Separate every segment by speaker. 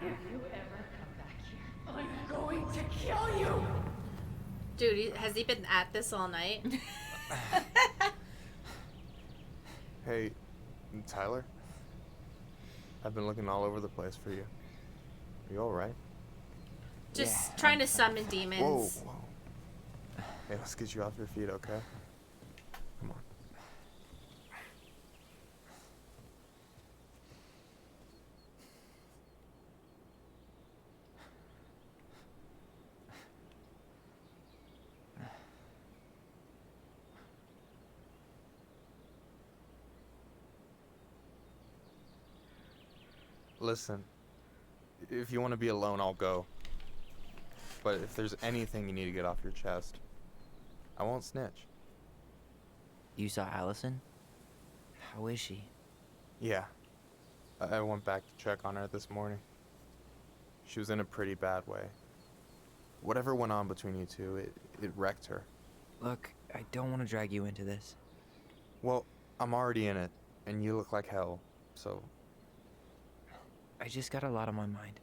Speaker 1: If you ever come back here, I'm going to kill you!
Speaker 2: Dude, has he been at this all night?
Speaker 3: Hey, Tyler? I've been looking all over the place for you. Are you alright?
Speaker 2: Just trying to summon demons.
Speaker 3: Whoa. Hey, let's get you off your feet, okay? Come on. Listen, if you want to be alone, I'll go. But if there's anything you need to get off your chest, I won't snitch.
Speaker 4: You saw Allison? How is she?
Speaker 3: Yeah. I went back to check on her this morning. She was in a pretty bad way. Whatever went on between you two, it wrecked her.
Speaker 4: Look, I don't want to drag you into this.
Speaker 3: Well, I'm already in it, and you look like hell, so...
Speaker 4: I just got a lot on my mind.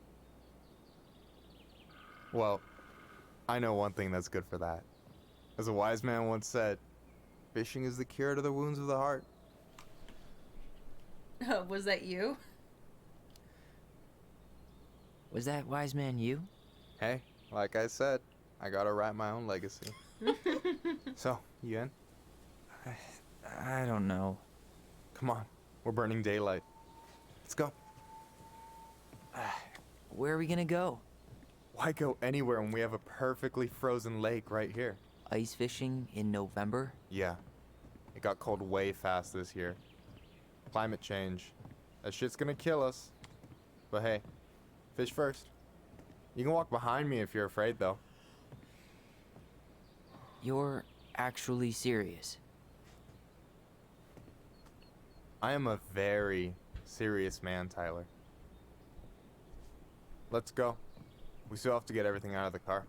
Speaker 3: Well, I know one thing that's good for that. As a wise man once said, fishing is the cure to the wounds of the heart.
Speaker 2: Was that you?
Speaker 4: Was that wise man you?
Speaker 3: Hey, like I said, I gotta write my own legacy. So, you in?
Speaker 4: I don't know.
Speaker 3: Come on, we're burning daylight. Let's go.
Speaker 4: Where are we gonna go?
Speaker 3: Why go anywhere when we have a perfectly frozen lake right here?
Speaker 4: Ice fishing in November?
Speaker 3: Yeah, it got cold way fast this year. Climate change. That shit's gonna kill us. But hey, fish first. You can walk behind me if you're afraid, though.
Speaker 4: You're actually serious?
Speaker 3: I am a very serious man, Tyler. Let's go. We still have to get everything out of the car.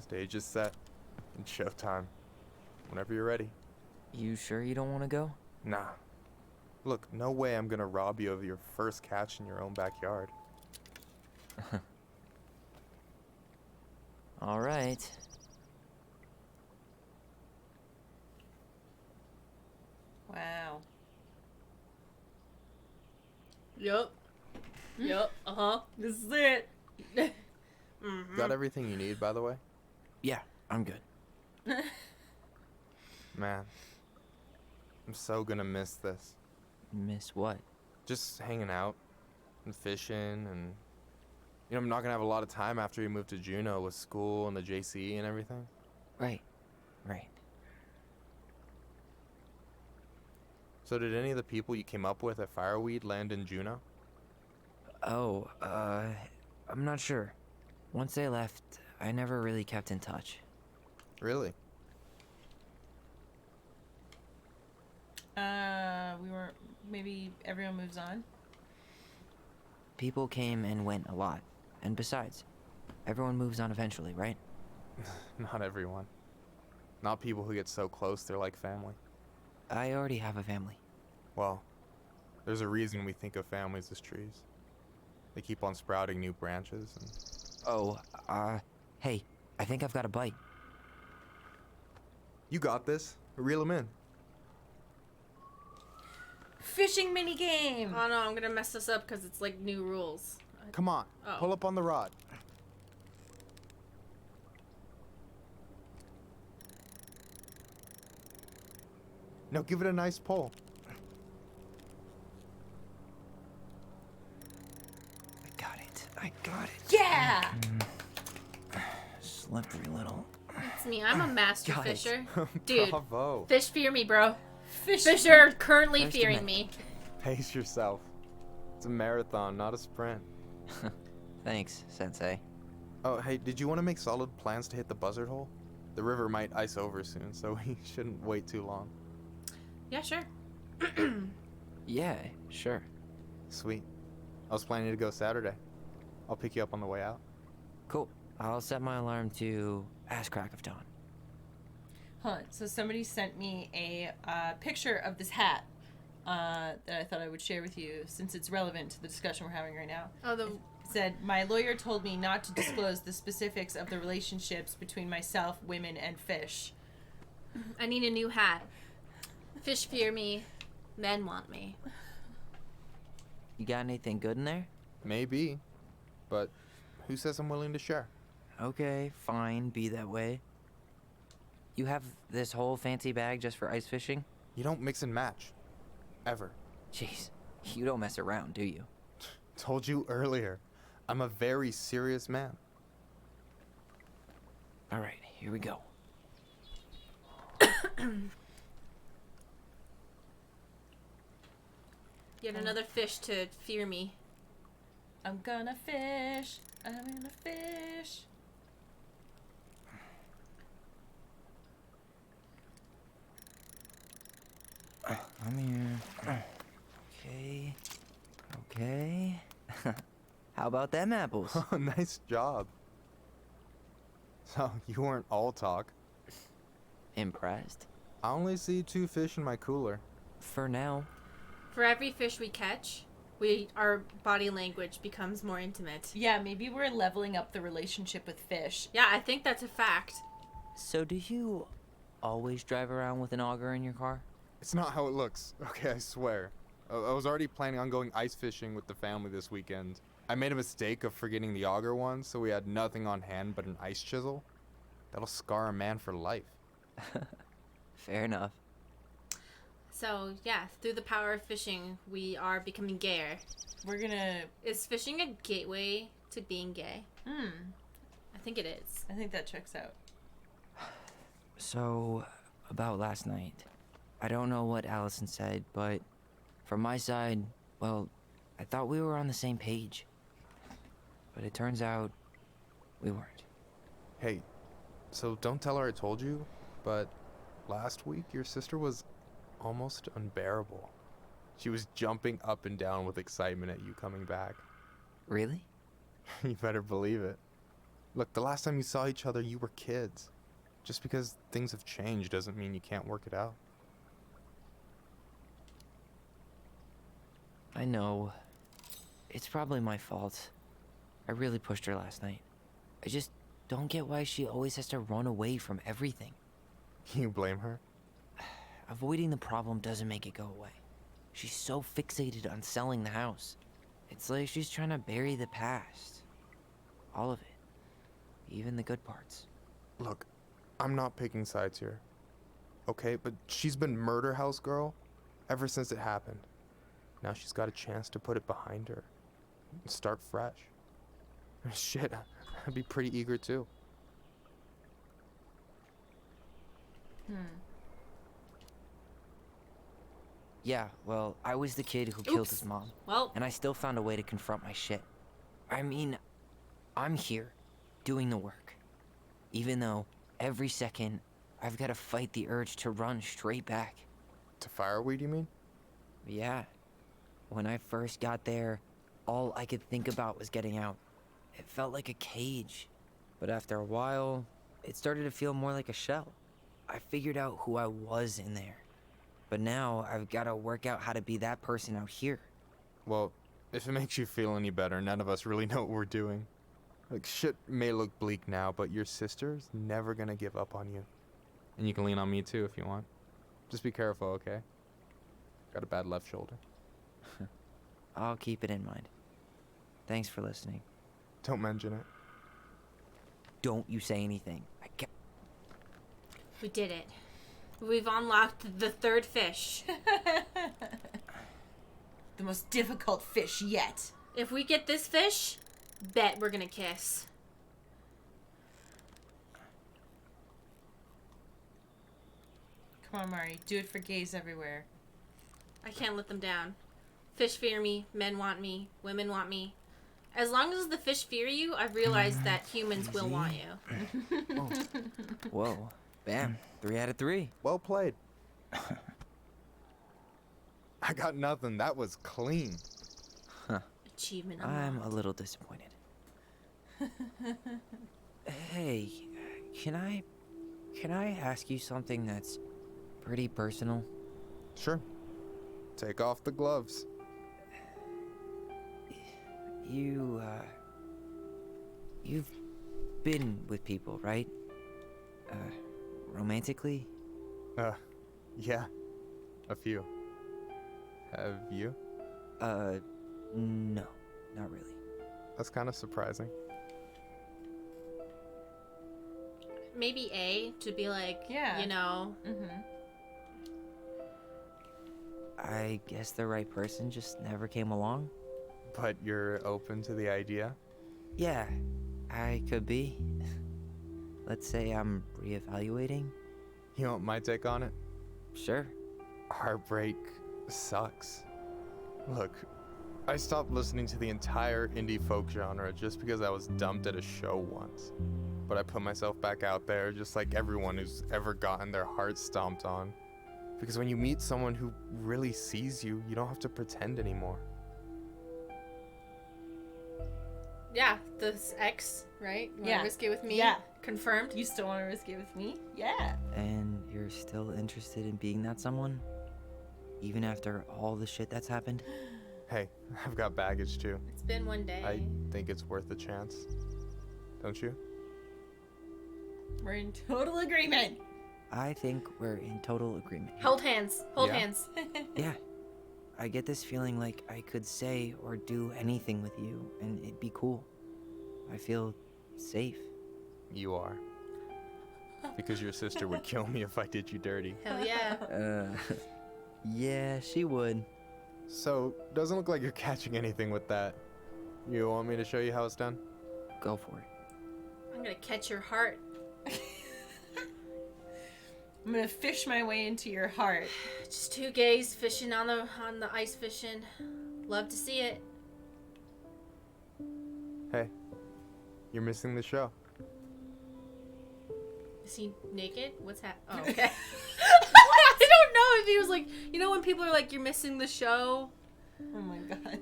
Speaker 3: Stage is set. It's showtime. Whenever you're ready.
Speaker 4: You sure you don't want to go?
Speaker 3: Nah. Look, no way I'm gonna rob you of your first catch in your own backyard.
Speaker 4: All right.
Speaker 2: Wow. Yup. Yup. This is it.
Speaker 3: Got everything you need, by the way?
Speaker 4: Yeah, I'm good.
Speaker 3: Man, I'm so gonna miss this.
Speaker 4: Miss what?
Speaker 3: Just hanging out and fishing and... You know, I'm not gonna have a lot of time after we move to Juneau with school and the JC and everything.
Speaker 4: Right.
Speaker 3: So did any of the people you came up with at Fireweed land in Juneau?
Speaker 4: Oh, I'm not sure. Once they left, I never really kept in touch.
Speaker 3: Really?
Speaker 2: We were... Maybe everyone moves on?
Speaker 4: People came and went a lot. And besides, everyone moves on eventually, right?
Speaker 3: Not everyone. Not people who get so close they're like family.
Speaker 4: I already have a family.
Speaker 3: Well, there's a reason we think of families as trees. They keep on sprouting new branches and...
Speaker 4: Oh, hey, I think I've got a bite.
Speaker 3: You got this. Reel them in.
Speaker 2: Fishing minigame! Oh no, I'm gonna mess this up because it's like new rules.
Speaker 3: Come on,
Speaker 2: Oh.
Speaker 3: pull up on the rod. No, give it a nice pull.
Speaker 4: I got it.
Speaker 2: Yeah!
Speaker 4: Slippery little.
Speaker 2: It's me. I'm a master
Speaker 4: Got it.
Speaker 2: fisher. Dude,
Speaker 3: Bravo.
Speaker 2: fish fear me, bro. Fish are currently
Speaker 4: First
Speaker 2: fearing
Speaker 4: admit.
Speaker 2: me.
Speaker 3: Pace yourself. It's a marathon, not a sprint.
Speaker 4: Thanks, Sensei.
Speaker 3: Oh, hey, did you want to make solid plans to hit the buzzard hole? The river might ice over soon, so we shouldn't wait too long.
Speaker 2: Yeah, sure.
Speaker 4: Yeah, sure.
Speaker 3: Sweet. I was planning to go Saturday. I'll pick you up on the way out.
Speaker 4: Cool. I'll set my alarm to ass crack of dawn.
Speaker 2: Huh. So somebody sent me a picture of this hat that I thought I would share with you since it's relevant to the discussion we're having right now.
Speaker 5: Oh, the...
Speaker 2: It said, my lawyer told me not to disclose the specifics of the relationships between myself, women, and fish.
Speaker 5: I need a new hat. Fish fear me, men want me.
Speaker 4: You got anything good in there?
Speaker 3: Maybe, but who says I'm willing to share?
Speaker 4: Okay, fine, be that way. You have this whole fancy bag just for ice fishing?
Speaker 3: You don't mix and match. Ever.
Speaker 4: Jeez, you don't mess around, do you?
Speaker 3: Told you earlier. I'm a very serious man.
Speaker 4: All right, here we go.
Speaker 5: Yet another fish to fear me.
Speaker 2: I'm gonna fish. I'm gonna fish.
Speaker 4: I'm here. Okay. Okay. How about them apples?
Speaker 3: Oh, nice job. So, you weren't all talk.
Speaker 4: Impressed?
Speaker 3: I only see 2 fish in my cooler.
Speaker 4: For now.
Speaker 5: For every fish we catch, our body language becomes more intimate.
Speaker 2: Yeah, maybe we're leveling up the relationship with fish.
Speaker 5: Yeah, I think that's a fact.
Speaker 4: So do you always drive around with an auger in your car?
Speaker 3: It's not how it looks. Okay, I swear. I was already planning on going ice fishing with the family this weekend. I made a mistake of forgetting the auger one, so we had nothing on hand but an ice chisel. That'll scar a man for life.
Speaker 4: Fair enough.
Speaker 5: So, yeah, through the power of fishing, we are becoming gayer.
Speaker 2: We're gonna...
Speaker 5: Is fishing a gateway to being gay? I think it is.
Speaker 2: I think that checks out.
Speaker 4: So, about last night. I don't know what Allison said, but from my side, well, I thought we were on the same page. But it turns out we weren't.
Speaker 3: Hey, so don't tell her I told you, but last week your sister was almost unbearable. She was jumping up and down with excitement at you coming back.
Speaker 4: Really?
Speaker 3: You better believe it. Look, the last time you saw each other, you were kids. Just because things have changed doesn't mean you can't work it out.
Speaker 4: I know. It's probably my fault. I really pushed her last night. I just don't get why she always has to run away from everything.
Speaker 3: You blame her?
Speaker 4: Avoiding the problem doesn't make it go away. She's so fixated on selling the house. It's like she's trying to bury the past. All of it. Even the good parts.
Speaker 3: Look, I'm not picking sides here. Okay, but she's been murder house girl ever since it happened. Now she's got a chance to put it behind her and start fresh. Shit, I'd be pretty eager too.
Speaker 4: Yeah, well, I was the kid who killed his mom.
Speaker 5: Well,
Speaker 4: And I still found a way to confront my shit. I mean, I'm here, doing the work. Even though, every second, I've got to fight the urge to run straight back.
Speaker 3: To fireweed, you mean?
Speaker 4: Yeah. When I first got there, all I could think about was getting out. It felt like a cage. But after a while, it started to feel more like a shell. I figured out who I was in there. But now, I've got to work out how to be that person out here.
Speaker 3: Well, if it makes you feel any better, none of us really know what we're doing. Like, shit may look bleak now, but your sister's never gonna give up on you. And you can lean on me too if you want. Just be careful, okay? Got a bad left shoulder.
Speaker 4: I'll keep it in mind. Thanks for listening.
Speaker 3: Don't mention it.
Speaker 4: Don't you say anything.
Speaker 5: we did it. We've unlocked the third fish.
Speaker 2: The most difficult fish yet.
Speaker 5: If we get this fish, bet we're gonna kiss.
Speaker 2: Come on, Mari. Do it for gays everywhere.
Speaker 5: I can't let them down. Fish fear me, men want me, women want me. As long as the fish fear you, I've realized that humans will want you.
Speaker 4: Oh. Whoa. Bam. 3 out of 3.
Speaker 3: Well played. I got nothing. That was clean.
Speaker 5: Achievement
Speaker 4: I'm
Speaker 5: unlocked.
Speaker 4: a little disappointed. Hey, can I Can I ask you something that's pretty personal?
Speaker 3: Sure. Take off the gloves.
Speaker 4: You've been with people, right? Romantically?
Speaker 3: Yeah. A few. Have you?
Speaker 4: No, not really.
Speaker 3: That's kind of surprising.
Speaker 5: Maybe A, to be like,
Speaker 2: Yeah.
Speaker 5: you know.
Speaker 2: Mm-hmm.
Speaker 4: I guess the right person just never came along?
Speaker 3: But you're open to the idea?
Speaker 4: Yeah, I could be. Let's say I'm reevaluating.
Speaker 3: You want my take on it?
Speaker 4: Sure.
Speaker 3: Heartbreak sucks. Look, I stopped listening to the entire indie folk genre just because I was dumped at a show once. But I put myself back out there just like everyone who's ever gotten their heart stomped on. Because when you meet someone who really sees you, you don't have to pretend anymore.
Speaker 5: Yeah, this X, right? You wanna
Speaker 2: Yeah.
Speaker 5: risk it with me?
Speaker 2: Yeah.
Speaker 5: Confirmed?
Speaker 2: You still want to risk it with me? Yeah.
Speaker 4: And you're still interested in being that someone? Even after all the shit that's happened?
Speaker 3: Hey, I've got baggage too.
Speaker 5: It's been one day.
Speaker 3: I think it's worth a chance. Don't you?
Speaker 2: We're in total agreement.
Speaker 4: I think we're in total agreement here.
Speaker 5: Hold hands. Hold
Speaker 3: Yeah.
Speaker 5: hands.
Speaker 4: Yeah. I get this feeling like I could say or do anything with you, and it'd be cool. I feel safe.
Speaker 3: You are. Because your sister would kill me if I did you dirty.
Speaker 5: Hell yeah.
Speaker 4: Yeah, she would.
Speaker 3: So, doesn't look like you're catching anything with that. You want me to show you how it's done?
Speaker 4: Go for it.
Speaker 5: I'm gonna catch your heart.
Speaker 2: I'm gonna fish my way into your heart.
Speaker 5: Just two gays fishing on the ice fishing. Love to see it.
Speaker 3: Hey, you're missing the show.
Speaker 5: Is he naked? What's happening? Oh, okay. I don't know if he was like, you know when people are like, you're missing the show?
Speaker 2: Oh my god.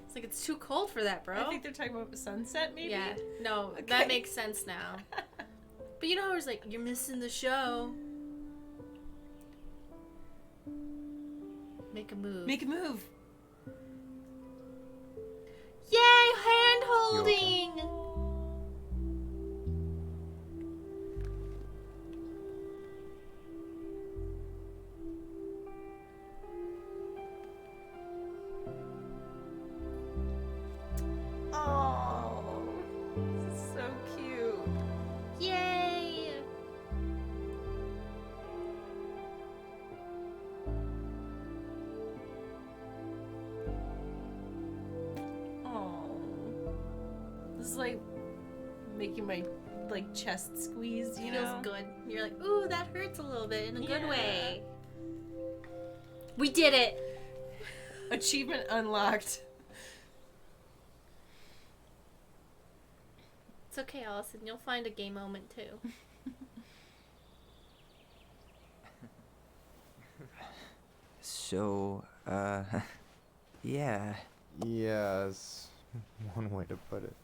Speaker 5: It's like, it's too cold for that, bro.
Speaker 2: I think they're talking about the sunset, maybe?
Speaker 5: Yeah, no,
Speaker 2: Okay.
Speaker 5: that makes sense now. But you know how it's like, you're missing the show. Make a move.
Speaker 2: Make a move.
Speaker 5: Yay, hand holding!
Speaker 2: Oh, this is so cute.
Speaker 5: Yay!
Speaker 2: Oh, this is like making my chest squeeze. You
Speaker 5: Feels
Speaker 2: know?
Speaker 5: good. You're like, ooh, that hurts a little bit in a good
Speaker 2: Yeah.
Speaker 5: way. We did it!
Speaker 2: Achievement unlocked.
Speaker 5: It's okay, Allison. You'll find a gay moment too.
Speaker 4: So, yeah.
Speaker 3: Yes, one way to put it.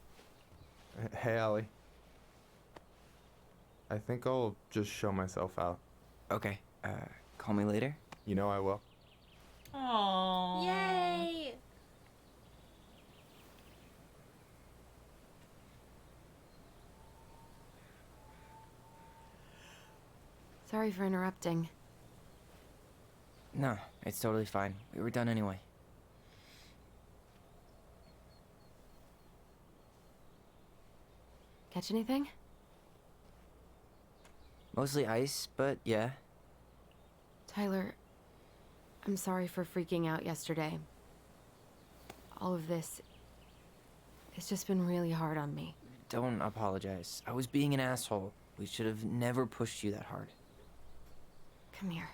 Speaker 3: Hey, Allie. I think I'll just show myself out.
Speaker 4: Okay, call me later.
Speaker 3: You know I will.
Speaker 2: Aww.
Speaker 5: Yay!
Speaker 1: Sorry for interrupting.
Speaker 4: No, it's totally fine. We were done anyway.
Speaker 1: Catch anything?
Speaker 4: Mostly ice, but yeah.
Speaker 1: Tyler, I'm sorry for freaking out yesterday. All of this, it's just been really hard on me.
Speaker 4: Don't apologize. I was being an asshole. We should have never pushed you that hard.
Speaker 1: Come here.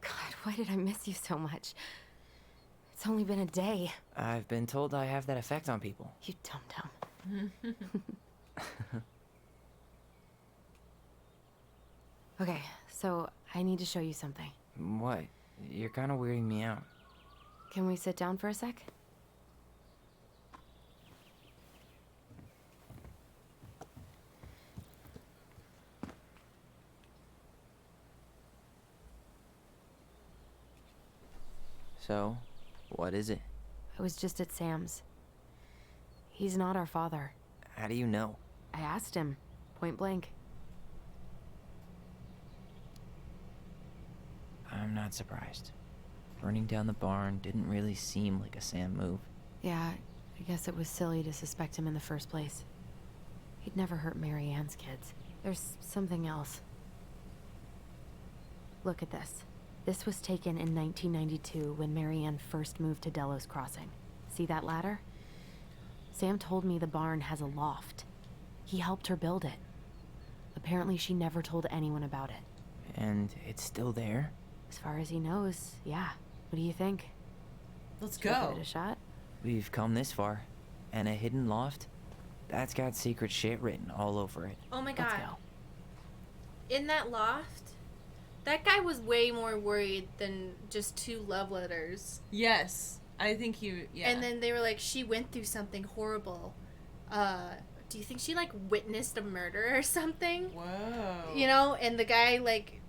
Speaker 1: God, why did I miss you so much? It's only been a day.
Speaker 4: I've been told I have that effect on people.
Speaker 1: You dum-dum. Okay, so I need to show you something.
Speaker 4: What? You're kind of weirding me out.
Speaker 1: Can we sit down for a sec?
Speaker 4: So, what is it?
Speaker 1: I was just at Sam's. He's not our father.
Speaker 4: How do you know?
Speaker 1: I asked him, point blank.
Speaker 4: I'm not surprised. Burning down the barn didn't really seem like a Sam move.
Speaker 1: Yeah, I guess it was silly to suspect him in the first place. He'd never hurt Mary Ann's kids. There's something else. Look at this. This was taken in 1992 when Mary Ann first moved to Delos Crossing. See that ladder? Sam told me the barn has a loft. He helped her build it. Apparently she never told anyone about it.
Speaker 4: And it's still there?
Speaker 1: As far as he knows, yeah. What do you think?
Speaker 2: Let's
Speaker 1: Should we
Speaker 2: go.
Speaker 1: give it a shot?
Speaker 4: We've come this far. And a hidden loft? That's got secret shit written all over it.
Speaker 5: Oh my
Speaker 1: Let's
Speaker 5: god.
Speaker 1: go.
Speaker 5: In that loft, that guy was way more worried than just 2 love letters.
Speaker 2: Yes. I think yeah.
Speaker 5: And then they were like, she went through something horrible. Do you think she, like, witnessed a murder or something?
Speaker 2: Whoa.
Speaker 5: You know? And the guy, like,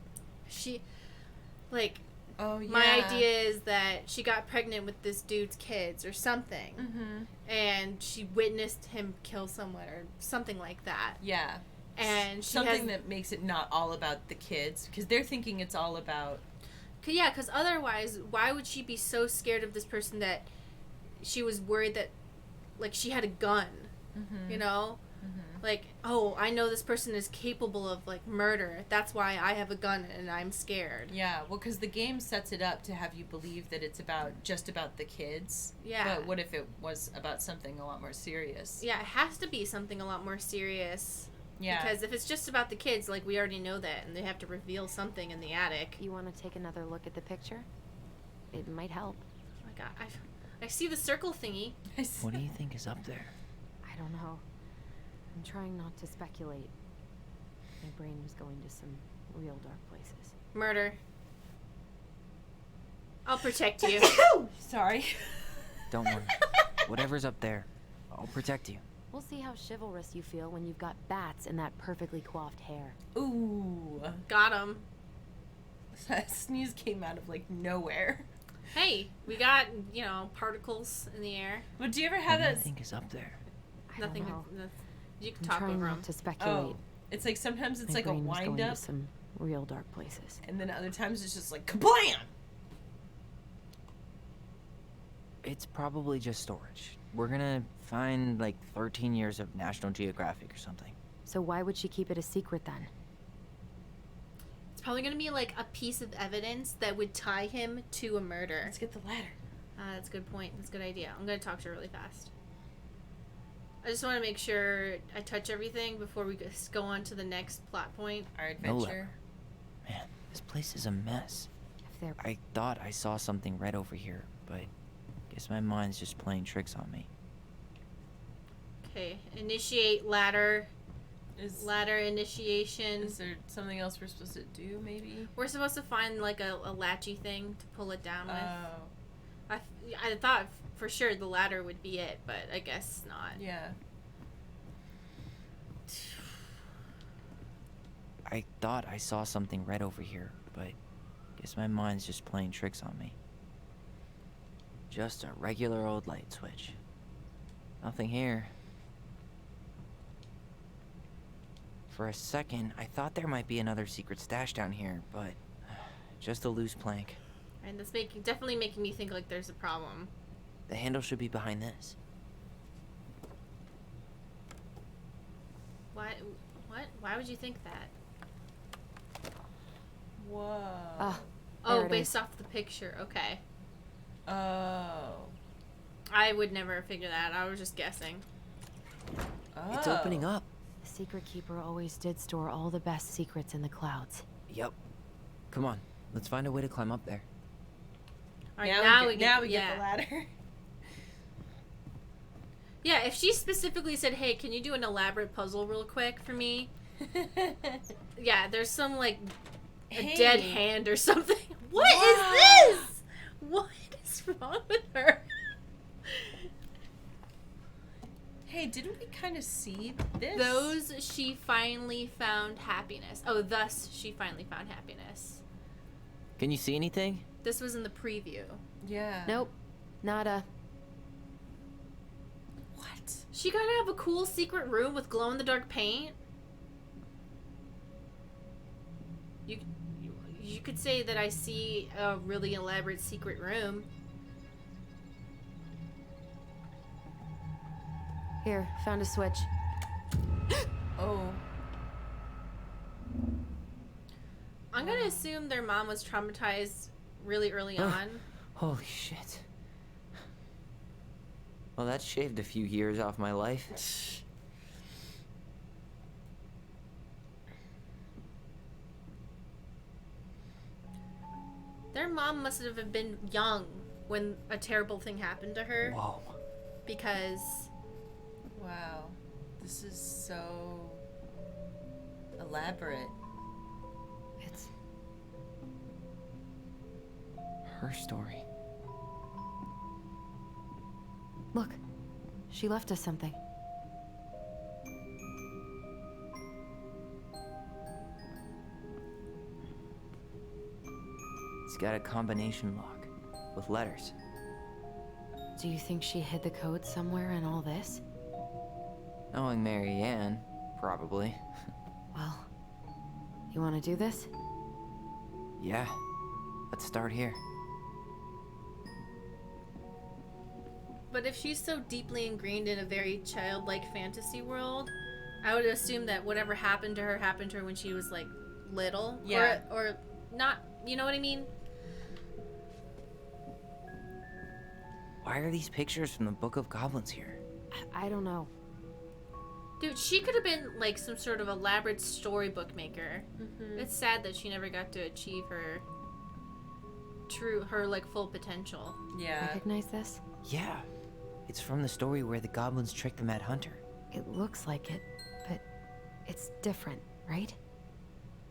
Speaker 2: Oh, yeah.
Speaker 5: my idea is that she got pregnant with this dude's kids or something.
Speaker 2: Mm-hmm.
Speaker 5: And she witnessed him kill someone or something like that.
Speaker 2: Yeah.
Speaker 5: And she
Speaker 2: Something
Speaker 5: has,
Speaker 2: that makes it not all about the kids, because they're thinking it's all about...
Speaker 5: Yeah, because otherwise, why would she be so scared of this person that she was worried that, like, she had a gun, you know?
Speaker 2: Mm-hmm.
Speaker 5: Like, oh, I know this person is capable of, like, murder. That's why I have a gun and I'm scared.
Speaker 2: Yeah, well, because the game sets it up to have you believe that it's just about the kids.
Speaker 5: Yeah.
Speaker 2: But what if it was about something a lot more serious?
Speaker 5: Yeah, it has to be something a lot more serious.
Speaker 2: Yeah.
Speaker 5: Because if it's just about the kids, like, we already know that, and they have to reveal something in the attic.
Speaker 1: You want to take another look at the picture? It might help.
Speaker 5: Oh my god, I see the circle thingy.
Speaker 4: What do you think is up there?
Speaker 1: I don't know. I'm trying not to speculate. My brain was going to some real dark places.
Speaker 5: Murder. I'll protect you.
Speaker 2: Sorry.
Speaker 4: Don't worry. Whatever's up there, I'll protect you.
Speaker 1: We'll see how chivalrous you feel when you've got bats in that perfectly coiffed hair.
Speaker 2: Ooh.
Speaker 5: Got him.
Speaker 2: That sneeze came out of, like, nowhere.
Speaker 5: Hey, we got, you know, particles in the air.
Speaker 2: But do you ever
Speaker 4: What
Speaker 2: have
Speaker 4: do you
Speaker 2: that...
Speaker 4: think is up there?
Speaker 1: I
Speaker 5: Nothing.
Speaker 1: don't know.
Speaker 5: You can
Speaker 1: I'm
Speaker 5: talk
Speaker 1: trying
Speaker 5: over
Speaker 1: not
Speaker 5: him.
Speaker 1: to speculate.
Speaker 2: Oh. It's like sometimes it's
Speaker 1: My
Speaker 2: like a
Speaker 1: brain was going
Speaker 2: wind-up,
Speaker 1: to some real dark places.
Speaker 2: and then other times it's just like, kablam!
Speaker 4: It's probably just storage. We're gonna find like 13 years of National Geographic or something.
Speaker 1: So why would she keep it a secret then?
Speaker 5: It's probably going to be like a piece of evidence that would tie him to a murder.
Speaker 2: Let's get the ladder.
Speaker 5: That's a good point. That's a good idea. I'm going to talk to her really fast. I just want to make sure I touch everything before we go on to the next plot point.
Speaker 2: Our
Speaker 4: No
Speaker 2: adventure.
Speaker 4: lever. Man, this place is a mess.
Speaker 1: If they're
Speaker 4: I thought I saw something red over here, but guess my mind's just playing tricks on me.
Speaker 5: Okay, initiate ladder.
Speaker 2: Is
Speaker 5: Ladder initiation.
Speaker 2: Is there something else we're supposed to do, maybe?
Speaker 5: We're supposed to find like a latchy thing to pull it down with.
Speaker 2: Oh.
Speaker 5: I thought for sure the ladder would be it, but I guess not.
Speaker 2: Yeah.
Speaker 4: I thought I saw something red over here, but guess my mind's just playing tricks on me. Just a regular old light switch. Nothing here. For a second, I thought there might be another secret stash down here, but just a loose plank.
Speaker 5: And that's definitely making me think like there's a problem.
Speaker 4: The handle should be behind this.
Speaker 5: Why? What? Why would you think that?
Speaker 2: Whoa.
Speaker 1: Ah,
Speaker 5: Oh,
Speaker 1: There it
Speaker 5: based
Speaker 1: is.
Speaker 5: off the picture. Okay.
Speaker 2: Oh.
Speaker 5: I would never figure that. I was just guessing.
Speaker 2: Oh.
Speaker 4: It's opening up.
Speaker 1: the secret keeper always did store all the best secrets in the clouds.
Speaker 4: Yep. Come on, let's find a way to climb up there.
Speaker 5: All right,
Speaker 2: Now
Speaker 5: we
Speaker 2: get the
Speaker 5: yeah.
Speaker 2: ladder.
Speaker 5: Yeah, if she specifically said, "Hey, can you do an elaborate puzzle real quick for me?" Yeah, there's some like a dead
Speaker 2: Hey.
Speaker 5: hand or something. What
Speaker 2: Wow.
Speaker 5: is this? What is wrong with her?
Speaker 2: Hey, didn't we kind of see this?
Speaker 5: Those she finally found happiness. Oh, thus she finally found happiness.
Speaker 4: Can you see anything?
Speaker 5: This was in the preview.
Speaker 2: Yeah.
Speaker 1: Nope. Nada.
Speaker 2: What?
Speaker 5: She gotta have a cool secret room with glow-in-the-dark paint. You could say that I see a really elaborate secret room.
Speaker 1: Here, found a switch.
Speaker 2: Oh.
Speaker 5: I'm gonna assume their mom was traumatized really early on.
Speaker 4: Holy shit. Well, that shaved a few years off my life.
Speaker 5: Their mom must have been young when a terrible thing happened to her.
Speaker 4: Whoa.
Speaker 5: Because
Speaker 2: Wow. This is so elaborate.
Speaker 1: It's
Speaker 4: Her story.
Speaker 1: Look. She left us something.
Speaker 4: It's got a combination lock with letters.
Speaker 1: Do you think she hid the code somewhere in all this?
Speaker 4: Knowing Mary Ann, probably.
Speaker 1: Well, you want to do this?
Speaker 4: Yeah. Let's start here.
Speaker 5: But if she's so deeply ingrained in a very childlike fantasy world, I would assume that whatever happened to her when she was like little.
Speaker 2: Yeah.
Speaker 5: Or not, you know what I mean?
Speaker 4: Why are these pictures from the Book of Goblins here?
Speaker 1: I don't know.
Speaker 5: Dude, she could have been like some sort of elaborate storybook maker. It's sad that she never got to achieve her like full potential.
Speaker 2: Yeah.
Speaker 1: Recognize this?
Speaker 4: Yeah. It's from the story where the goblins tricked the Mad Hunter.
Speaker 1: It looks like it, but it's different, right?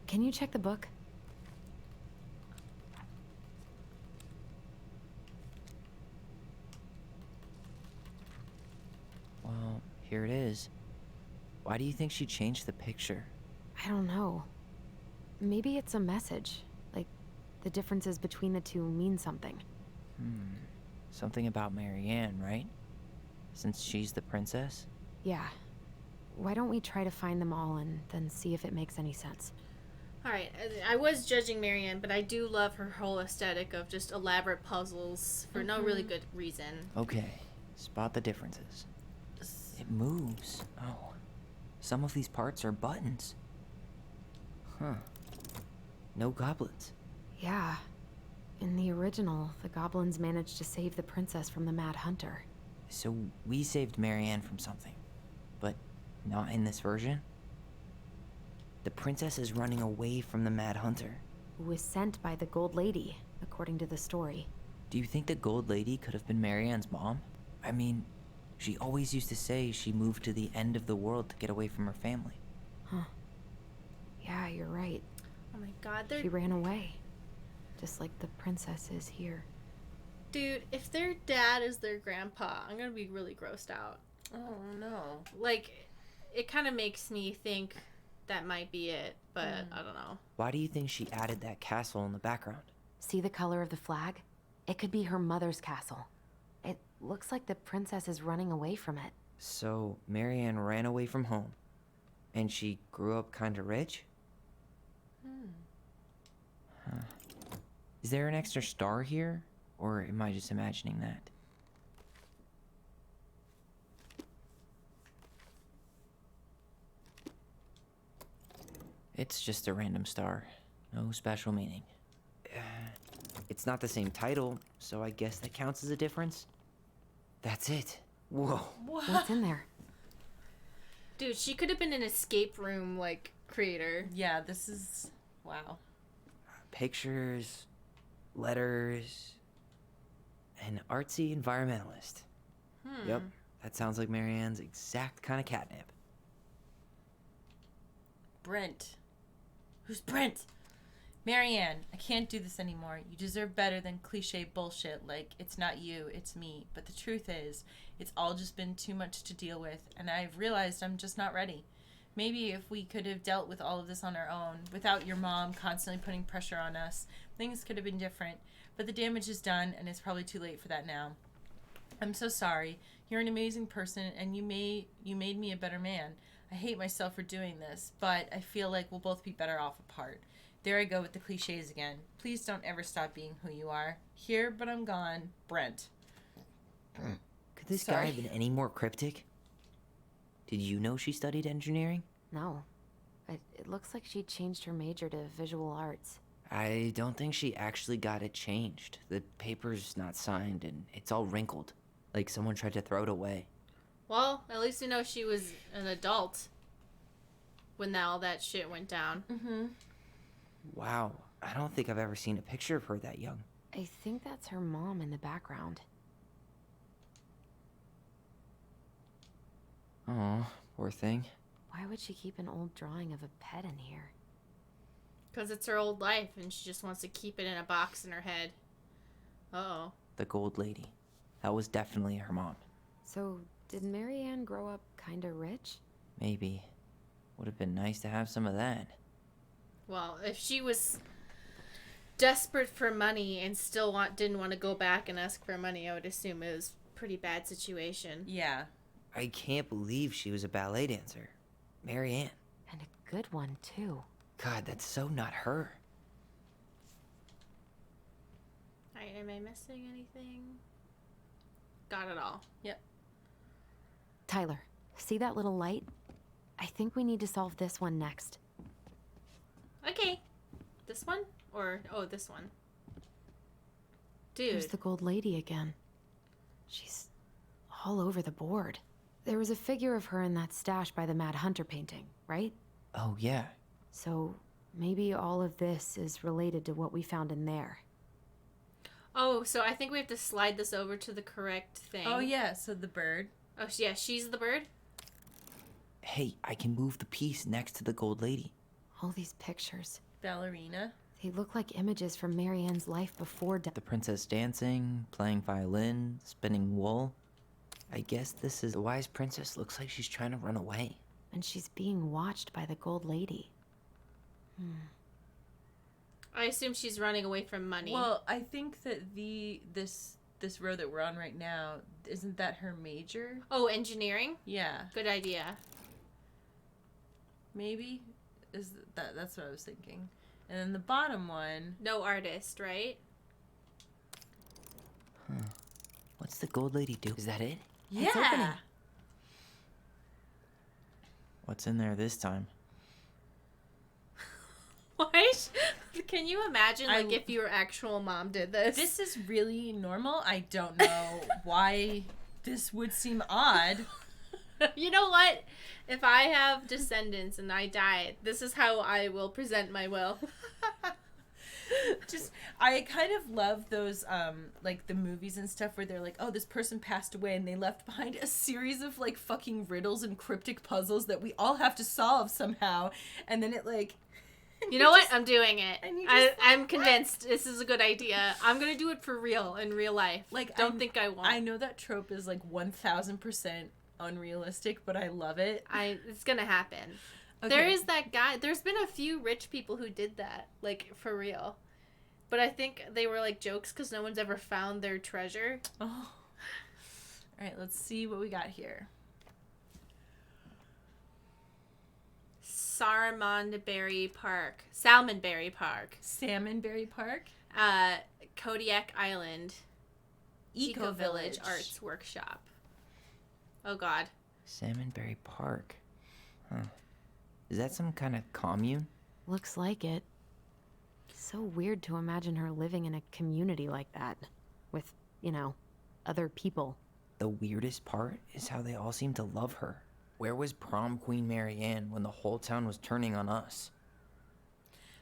Speaker 1: Can you check the book?
Speaker 4: Well, here it is. Why do you think she changed the picture?
Speaker 1: I don't know. Maybe it's a message. Like, the differences between the two mean something.
Speaker 4: Something about Mary Ann, right? Since she's the princess?
Speaker 1: Yeah. Why don't we try to find them all and then see if it makes any sense?
Speaker 5: Alright, I was judging Marianne, but I do love her whole aesthetic of just elaborate puzzles for no really good reason.
Speaker 4: Okay. Spot the differences. It moves. Oh. Some of these parts are buttons. Huh. No goblins.
Speaker 1: Yeah. In the original, the goblins managed to save the princess from the Mad Hunter.
Speaker 4: So we saved Mary Ann from something. But not in this version? The princess is running away from the Mad Hunter.
Speaker 1: Who was sent by the Gold Lady, according to the story.
Speaker 4: Do you think the Gold Lady could have been Mary Ann's mom? I mean, she always used to say she moved to the end of the world to get away from her family.
Speaker 1: Yeah, you're right.
Speaker 5: Oh my god, they're...
Speaker 1: She ran away. Just like the princess is here.
Speaker 5: Dude, if their dad is their grandpa, I'm gonna be really grossed out.
Speaker 2: Oh no.
Speaker 5: Like, it kind of makes me think that might be it, but I don't know.
Speaker 4: Why do you think she added that castle in the background?
Speaker 1: See the color of the flag? It could be her mother's castle. It looks like the princess is running away from it.
Speaker 4: So Mary Ann ran away from home, and she grew up kinda rich? Huh. Is there an extra star here, or am I just imagining that? It's just a random star. No special meaning. It's not the same title, so I guess that counts as a difference. That's it. Whoa.
Speaker 1: What's in there?
Speaker 5: Dude, she could have been an escape room, like, creator.
Speaker 2: Yeah, this is wow.
Speaker 4: Pictures, letters, an artsy environmentalist. Yep, that sounds like Mary Ann's exact kind of catnip.
Speaker 2: Brent. Who's Brent? Marianne, I can't do this anymore. You deserve better than cliche bullshit like, it's not you, it's me. But the truth is, it's all just been too much to deal with, and I've realized I'm just not ready. Maybe if we could have dealt with all of this on our own, without your mom constantly putting pressure on us, things could have been different. But the damage is done, and it's probably too late for that now. I'm so sorry. You're an amazing person, and you made me a better man. I hate myself for doing this, but I feel like we'll both be better off apart. There I go with the cliches again. Please don't ever stop being who you are. Here, but I'm gone. Brent.
Speaker 4: Could this
Speaker 2: Sorry.
Speaker 4: guy have been any more cryptic? Did you know she studied engineering?
Speaker 1: No. It looks like she changed her major to visual arts.
Speaker 4: I don't think she actually got it changed. The paper's not signed and it's all wrinkled. Like someone tried to throw it away.
Speaker 5: Well, at least we know she was an adult when all that shit went down.
Speaker 2: Mm-hmm.
Speaker 4: Wow, I don't think I've ever seen a picture of her that young.
Speaker 1: I think that's her mom in the background.
Speaker 4: Oh, poor thing.
Speaker 1: Why would she keep an old drawing of a pet in here?
Speaker 5: Because it's her old life and she just wants to keep it in a box in her head. Uh-oh.
Speaker 4: The gold lady. That was definitely her mom.
Speaker 1: So, did Marianne grow up kinda rich?
Speaker 4: Maybe. Would have been nice to have some of that.
Speaker 5: Well, if she was desperate for money and still didn't want to go back and ask for money, I would assume it was a pretty bad situation.
Speaker 2: Yeah.
Speaker 4: I can't believe she was a ballet dancer. Marianne.
Speaker 1: And a good one, too.
Speaker 4: God, that's so not her.
Speaker 5: Alright, am I missing anything? Got it all.
Speaker 2: Yep.
Speaker 1: Tyler, see that little light? I think we need to solve this one next.
Speaker 5: Okay. This one? Or, oh, this one.
Speaker 1: There's
Speaker 5: Dude.
Speaker 1: the gold lady again. She's all over the board. There was a figure of her in that stash by the Mad Hunter painting, right?
Speaker 4: Oh, yeah.
Speaker 1: So maybe all of this is related to what we found in there.
Speaker 5: Oh, so I think we have to slide this over to the correct thing.
Speaker 2: Oh, yeah, so the bird.
Speaker 5: Oh, yeah, she's the bird?
Speaker 4: Hey, I can move the piece next to the gold lady.
Speaker 1: All these pictures.
Speaker 2: Ballerina.
Speaker 1: They look like images from Marianne's life before
Speaker 4: The princess dancing, playing violin, spinning wool. I guess this is the wise princess. Looks like she's trying to run away.
Speaker 1: and she's being watched by the gold lady.
Speaker 5: I assume she's running away from money.
Speaker 2: Well, I think that this road that we're on right now, isn't that her major?
Speaker 5: Oh, engineering?
Speaker 2: Yeah,
Speaker 5: Good idea.
Speaker 2: maybe. That's what I was thinking. And then the bottom one,
Speaker 5: No artist, right?
Speaker 4: What's the gold lady do? Is that it?
Speaker 1: It's opening.
Speaker 2: yeah.
Speaker 4: What's in there this time?
Speaker 5: What? Can you imagine, like,
Speaker 2: I-
Speaker 5: if your actual mom did this?
Speaker 2: This is really normal. I don't know why this would seem odd.
Speaker 5: You know what? If I have descendants and I die, this is how I will present my will.
Speaker 2: Just, I kind of love those, like, the movies and stuff where they're like, oh, this person passed away and they left behind a series of, like, fucking riddles and cryptic puzzles that we all have to solve somehow. And then it, like...
Speaker 5: You know what? I'm doing it.
Speaker 2: and you just,
Speaker 5: I'm convinced this is a good idea. I'm gonna do it for real in real life.
Speaker 2: Like,
Speaker 5: don't think I won't.
Speaker 2: I know that trope is, like, 1,000% unrealistic, but I love it.
Speaker 5: It's gonna happen.
Speaker 2: Okay.
Speaker 5: There is that guy. There's been a few rich people who did that, like, for real. But I think they were, like, jokes because no one's ever found their treasure.
Speaker 2: Oh. All right, let's see what we got here.
Speaker 5: Salmonberry Park.
Speaker 2: Salmonberry Park.
Speaker 5: Kodiak Island. Eco Village Arts Workshop. Oh, God.
Speaker 4: Salmonberry Park. Huh. Is that some kind of commune?
Speaker 1: Looks like it. So weird to imagine her living in a community like that. With, other people.
Speaker 4: The weirdest part is how they all seem to love her. Where was prom queen Marianne when the whole town was turning on us?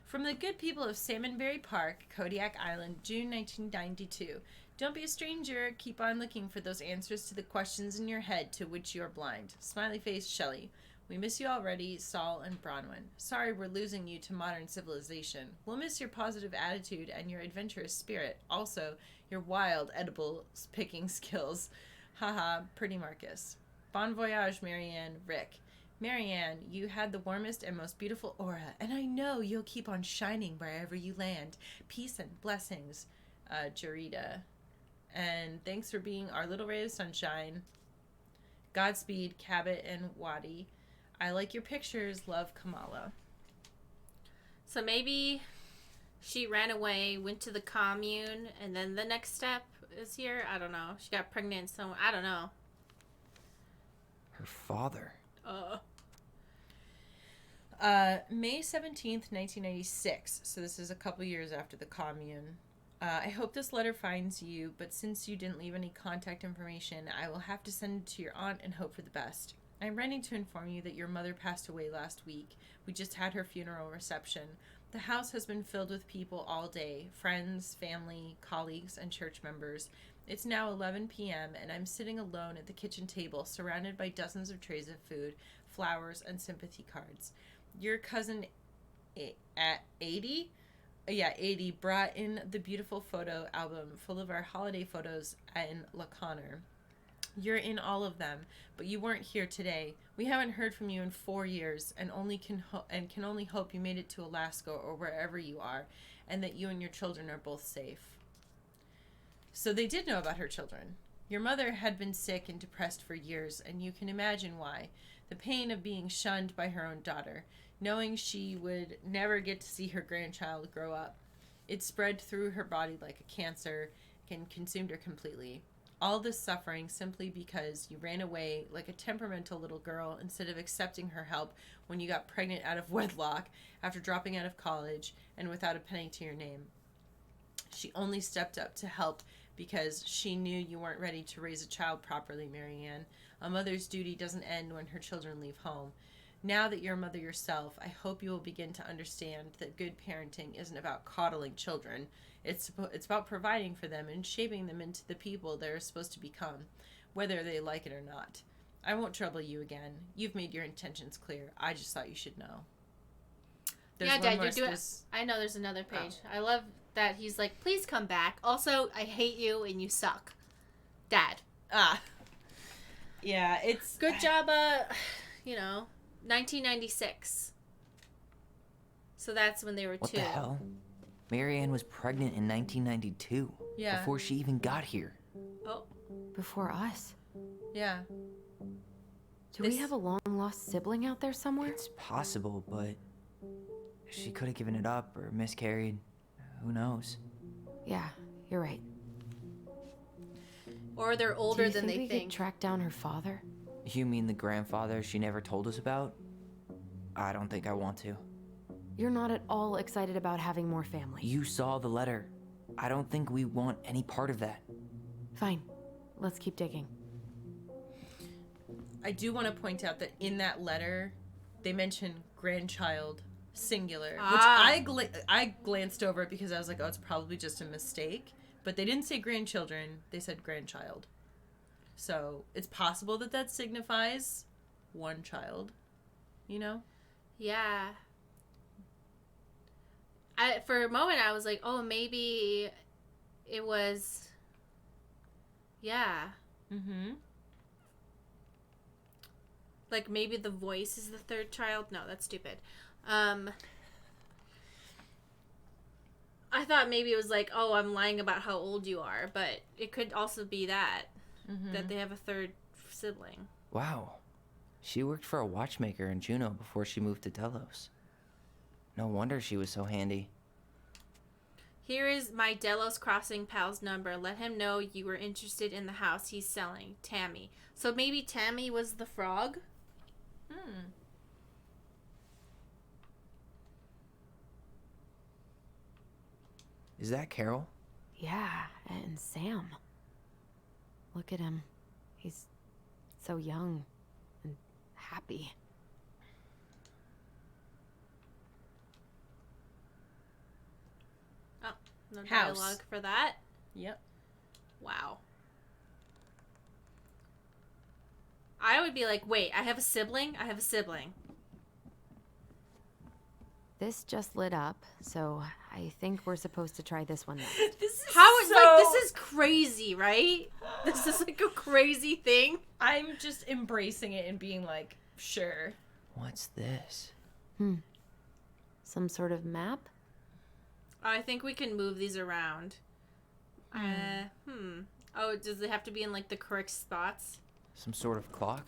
Speaker 2: From the good people of Salmonberry Park, Kodiak Island, June 1992. Don't be a stranger. Keep on looking for those answers to the questions in your head to which you are blind. Smiley face, Shelley. We miss you already, Saul and Bronwyn. Sorry we're losing you to modern civilization. We'll miss your positive attitude and your adventurous spirit. Also, your wild edible picking skills. Haha, pretty Marcus. Bon voyage, Marianne, Rick. Marianne, you had the warmest and most beautiful aura, and I know you'll keep on shining wherever you land. Peace and blessings, Jarita. And thanks for being our little ray of sunshine. Godspeed, Cabot and Wadi. I like your pictures. Love, Kamala.
Speaker 5: So maybe she ran away, went to the commune, and then the next step is here. I don't know. She got pregnant. So I don't know.
Speaker 4: Her father.
Speaker 2: May 17th, 1996. So this is a couple years after the commune. I hope this letter finds you, but since you didn't leave any contact information, I will have to send it to your aunt and hope for the best. I'm writing to inform you that your mother passed away last week. We just had her funeral reception. The house has been filled with people all day, friends, family, colleagues, and church members. It's now 11 p.m., and I'm sitting alone at the kitchen table, surrounded by dozens of trays of food, flowers, and sympathy cards. Your cousin at 80? Yeah, 80 brought in the beautiful photo album full of our holiday photos in La Conner. You're in all of them, but you weren't here today. We haven't heard from you in 4 years, and can only hope you made it to Alaska or wherever you are, and that you and your children are both safe. So they did know about her children. Your mother had been sick and depressed for years, and you can imagine why. The pain of being shunned by her own daughter, knowing she would never get to see her grandchild grow up. It spread through her body like a cancer and consumed her completely. All this suffering simply because you ran away like a temperamental little girl instead of accepting her help when you got pregnant out of wedlock after dropping out of college and without a penny to your name. She only stepped up to help because she knew you weren't ready to raise a child properly, Marianne. A mother's duty doesn't end when her children leave home. Now that you're a mother yourself, I hope you will begin to understand that good parenting isn't about coddling children. It's about providing for them and shaping them into the people they're supposed to become, whether they like it or not. I won't trouble you again. You've made your intentions clear. I just thought you should know.
Speaker 5: Yeah, Dad, you're doing... I know there's another page. I love that he's like, please come back. Also, I hate you and you suck. Dad.
Speaker 2: Yeah, it's...
Speaker 5: Good job, 1996. So that's when they were
Speaker 4: What
Speaker 5: 2.
Speaker 4: the hell? Marianne was pregnant in 1992.
Speaker 2: Yeah.
Speaker 4: Before she even got here.
Speaker 5: Oh.
Speaker 1: Before us.
Speaker 2: Yeah.
Speaker 1: Do we have a long-lost sibling out there somewhere?
Speaker 4: It's possible, but she could have given it up or miscarried. Who knows?
Speaker 1: Yeah, you're right.
Speaker 5: Or they're older than they
Speaker 1: we
Speaker 5: think.
Speaker 1: could track down her father?
Speaker 4: You mean the grandfather she never told us about? I don't think I want to.
Speaker 1: You're not at all excited about having more family.
Speaker 4: You saw the letter. I don't think we want any part of that.
Speaker 1: Fine. Let's keep digging.
Speaker 2: I do want to point out that in that letter, they mention grandchild singular, which I glanced over it because I was like, oh, it's probably just a mistake. But they didn't say grandchildren. They said grandchild. So it's possible that signifies one child, you know?
Speaker 5: Yeah. For a moment, I was like, oh, maybe it was... Yeah.
Speaker 2: Mm-hmm.
Speaker 5: Like, maybe the voice is the third child? No, that's stupid. I thought maybe it was like, oh, I'm lying about how old you are, but it could also be that they have a third sibling.
Speaker 4: Wow. She worked for a watchmaker in Juneau before she moved to Delos. No wonder she was so handy.
Speaker 5: Here is my Delos Crossing pal's number. Let him know you were interested in the house he's selling. Tammy. So maybe Tammy was the frog?
Speaker 4: Is that Carol?
Speaker 1: Yeah, and Sam. Look at him. He's so young and happy.
Speaker 5: Oh, no
Speaker 2: House.
Speaker 5: dialogue for that?
Speaker 2: Yep.
Speaker 5: Wow. I would be like, wait, I have a sibling? I have a sibling.
Speaker 1: This just lit up, so I think we're supposed to try this one next.
Speaker 5: This is crazy, right? This is like a crazy thing.
Speaker 2: I'm just embracing it and being like, sure.
Speaker 4: What's this?
Speaker 1: Some sort of map?
Speaker 5: I think we can move these around. Oh, does it have to be in like the correct spots?
Speaker 4: Some sort of clock?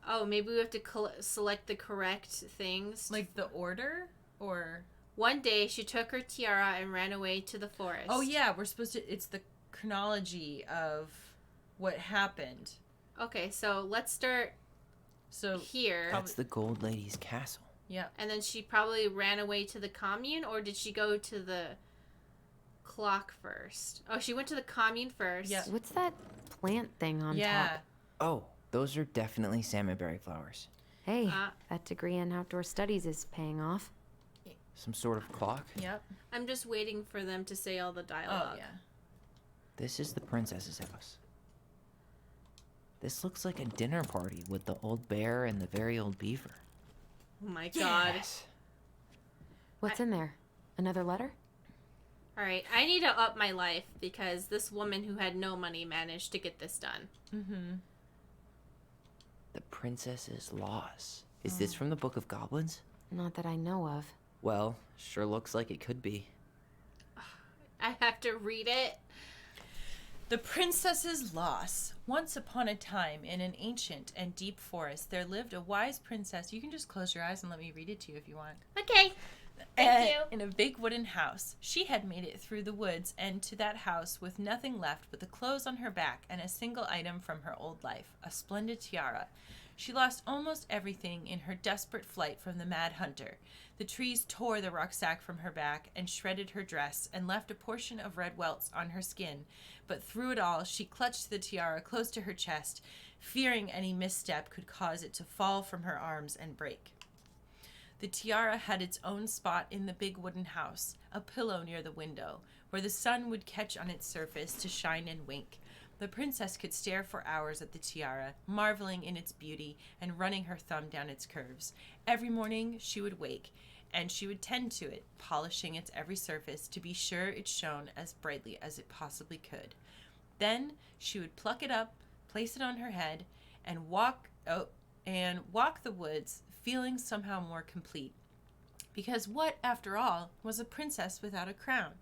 Speaker 5: Oh, maybe we have to select the correct things.
Speaker 2: Like the order? Or...
Speaker 5: One day, she took her tiara and ran away to the forest.
Speaker 2: Oh, yeah, we're supposed to... It's the chronology of what happened.
Speaker 5: Okay, so let's start
Speaker 2: So
Speaker 5: here.
Speaker 4: That's the Gold Lady's castle.
Speaker 2: Yeah.
Speaker 5: And then she probably ran away to the commune, or did she go to the clock first? Oh, she went to the commune first.
Speaker 2: Yeah.
Speaker 1: What's that plant thing on
Speaker 2: Yeah.
Speaker 1: top?
Speaker 4: Oh, those are definitely salmonberry flowers.
Speaker 1: Hey,
Speaker 5: Uh,
Speaker 1: that degree in outdoor studies is paying off.
Speaker 4: Some sort of clock?
Speaker 2: Yep.
Speaker 5: I'm just waiting for them to say all the dialogue.
Speaker 2: Oh, yeah.
Speaker 4: This is the princess's house. This looks like a dinner party with the old bear and the very old beaver.
Speaker 5: Oh my god.
Speaker 4: Yes.
Speaker 1: What's in there? Another letter?
Speaker 5: Alright, I need to up my life because this woman who had no money managed to get this done.
Speaker 2: Mm-hmm.
Speaker 4: The princess's loss. Is this from the Book of Goblins?
Speaker 1: Not that I know of.
Speaker 4: Well, sure looks like it could be.
Speaker 5: I have to read it.
Speaker 2: The Princess's Loss. Once upon a time, in an ancient and deep forest, there lived a wise princess. You can just close your eyes and let me read it to you if you want.
Speaker 5: Okay. Thank you.
Speaker 2: In a big wooden house. She had made it through the woods and to that house with nothing left but the clothes on her back and a single item from her old life, a splendid tiara. She lost almost everything in her desperate flight from the mad hunter. The trees tore the rucksack from her back and shredded her dress and left a portion of red welts on her skin. But through it all, she clutched the tiara close to her chest, fearing any misstep could cause it to fall from her arms and break. The tiara had its own spot in the big wooden house, a pillow near the window, where the sun would catch on its surface to shine and wink. The princess could stare for hours at the tiara, marveling in its beauty and running her thumb down its curves. Every morning she would wake, and she would tend to it, polishing its every surface to be sure it shone as brightly as it possibly could. Then she would pluck it up, place it on her head, and walk the woods, feeling somehow more complete. Because what, after all, was a princess without a crown?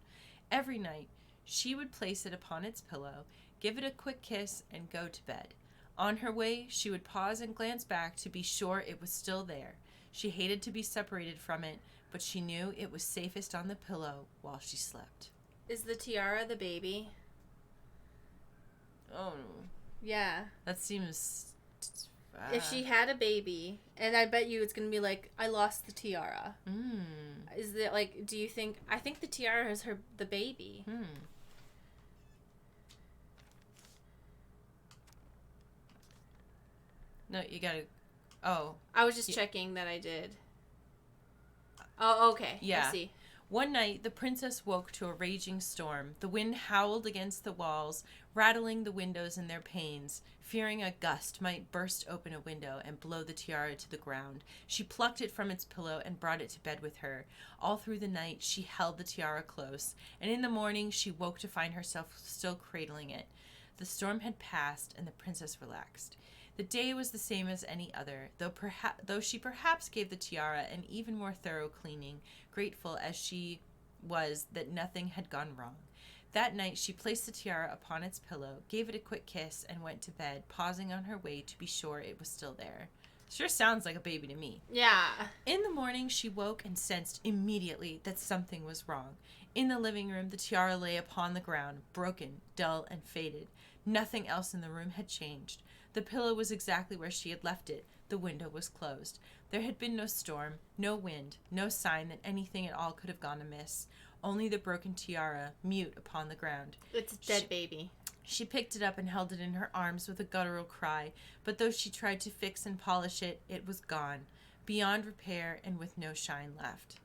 Speaker 2: Every night she would place it upon its pillow, give it a quick kiss, and go to bed. On her way, she would pause and glance back to be sure it was still there. She hated to be separated from it, but she knew it was safest on the pillow while she slept.
Speaker 5: Is the tiara the baby?
Speaker 2: Oh,
Speaker 5: Yeah.
Speaker 2: that seems...
Speaker 5: If she had a baby, and I bet you it's going to be like, I lost the tiara. Is it like, do you think... I think the tiara is the baby.
Speaker 2: No, you gotta... Oh.
Speaker 5: I was just checking that I did. Oh, okay.
Speaker 2: Yeah.
Speaker 5: I see.
Speaker 2: One night, the princess woke to a raging storm. The wind howled against the walls, rattling the windows in their panes. Fearing a gust might burst open a window and blow the tiara to the ground, she plucked it from its pillow and brought it to bed with her. All through the night, she held the tiara close, and in the morning, she woke to find herself still cradling it. The storm had passed, and the princess relaxed. The day was the same as any other, though she perhaps gave the tiara an even more thorough cleaning, grateful as she was that nothing had gone wrong. That night she placed the tiara upon its pillow, gave it a quick kiss, and went to bed, pausing on her way to be sure it was still there. Sure sounds like a baby to me.
Speaker 5: Yeah.
Speaker 2: In the morning, she woke and sensed immediately that something was wrong. In the living room, the tiara lay upon the ground, broken, dull, and faded. Nothing else in the room had changed. The pillow was exactly where she had left it. The window was closed. There had been no storm, no wind, no sign that anything at all could have gone amiss. Only the broken tiara, mute upon the ground.
Speaker 5: It's a dead baby.
Speaker 2: She picked it up and held it in her arms with a guttural cry, but though she tried to fix and polish it, it was gone, beyond repair and with no shine left.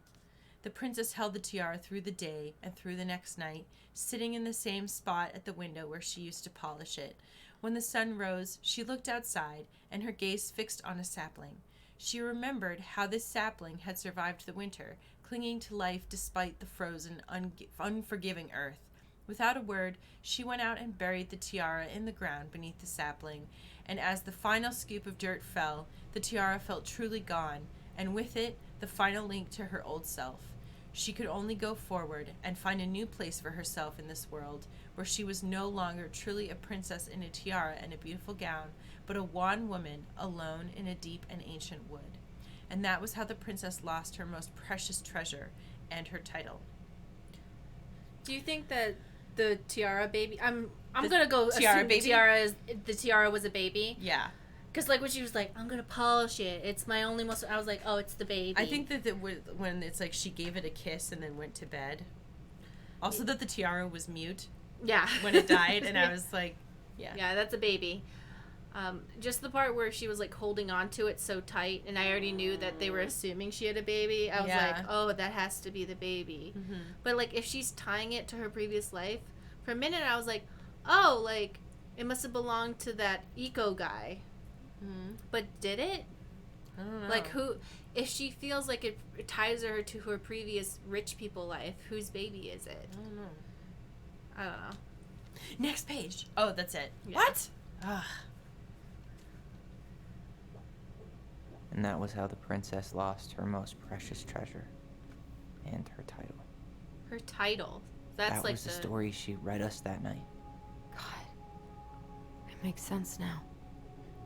Speaker 2: The princess held the tiara through the day and through the next night, sitting in the same spot at the window where she used to polish it. When the sun rose, she looked outside, and her gaze fixed on a sapling. She remembered how this sapling had survived the winter, clinging to life despite the frozen, unforgiving earth. Without a word, she went out and buried the tiara in the ground beneath the sapling, and as the final scoop of dirt fell, the tiara felt truly gone, and with it, the final link to her old self. She could only go forward and find a new place for herself in this world, where she was no longer truly a princess in a tiara and a beautiful gown, but a wan woman alone in a deep and ancient wood. And that was how the princess lost her most precious treasure and her title.
Speaker 5: Do you think that the tiara baby? I'm
Speaker 2: The
Speaker 5: gonna go
Speaker 2: tiara
Speaker 5: assume
Speaker 2: baby?
Speaker 5: the tiara was a baby.
Speaker 2: Yeah.
Speaker 5: Cause like when she was like, I'm gonna polish it. It's my only most. I was like, oh, it's the baby.
Speaker 2: I think that when it's like she gave it a kiss and then went to bed. Also that the tiara was mute
Speaker 5: Yeah.
Speaker 2: when it died, and I was like, yeah.
Speaker 5: Yeah, that's a baby. Just the part where she was like holding on to it so tight, and I already knew that they were assuming she had a baby. I was
Speaker 2: Yeah.
Speaker 5: like, oh, that has to be the baby.
Speaker 2: Mm-hmm.
Speaker 5: But like if she's tying it to her previous life, for a minute I was like, oh, like it must have belonged to that eco guy.
Speaker 2: Mm-hmm.
Speaker 5: But did it?
Speaker 2: I don't know.
Speaker 5: Like who? If she feels like it ties her to her previous rich people life, whose baby is it?
Speaker 2: I don't know.
Speaker 5: I don't know.
Speaker 2: Next page. Oh, that's it.
Speaker 5: Yeah.
Speaker 2: What? Ugh.
Speaker 4: And that was how the princess lost her most precious treasure and her title.
Speaker 5: Her title. That's
Speaker 4: That
Speaker 5: like
Speaker 4: was the story she read us that night.
Speaker 1: God. It makes sense now.